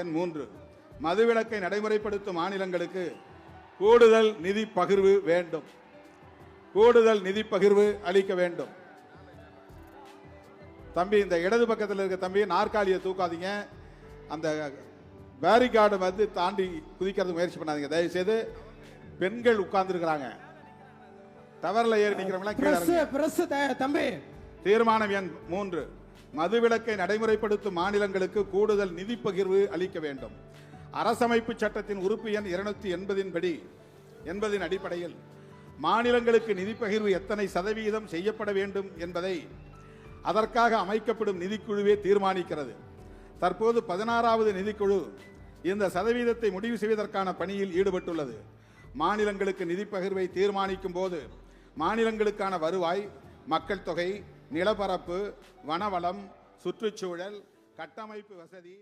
எண் 3 மதுவிலக்கை நடைமுறைப்படுத்தும் மாநிலங்களுக்கு கூடுதல் நிதி பகிர்வு வேண்டும். கூடுதல் நிதி பகிர்வு அளிக்க வேண்டும். தம்பி, இந்த இடது பக்கத்தில் இருக்க தம்பி, நாற்காலியை தூக்காதீங்க. அந்த பேரிகார்டு வந்து தாண்டி குதிக்கிறது முயற்சி பண்ணாதீங்க தயவு செய்து. பெண்கள் உட்கார்ந்து இருக்கிறாங்க. டவர்ல ஏறி நிக்கிறவங்க தம்பி. தீர்மானம் எண் 3 மதுவிலக்கை நடைமுறைப்படுத்தும் மாநிலங்களுக்கு கூடுதல் நிதி பகிர்வு அளிக்க வேண்டும். அரசமைப்பு சட்டத்தின் உறுப்பு எண் 280 அடிப்படையில் மாநிலங்களுக்கு நிதி பகிர்வு எத்தனை சதவீதம் செய்யப்பட வேண்டும் என்பதை அதற்காக அமைக்கப்படும் நிதிக்குழுவே தீர்மானிக்கிறது. தற்போது 16வது நிதிக்குழு இந்த சதவீதத்தை முடிவு செய்வதற்கான பணியில் ஈடுபட்டுள்ளது. மாநிலங்களுக்கு நிதி பகிர்வை தீர்மானிக்கும் போது மாநிலங்களுக்கான வருவாய், மக்கள் தொகை, நிலப்பரப்பு, வனவளம், சுற்றுச்சூழல், கட்டமைப்பு வசதி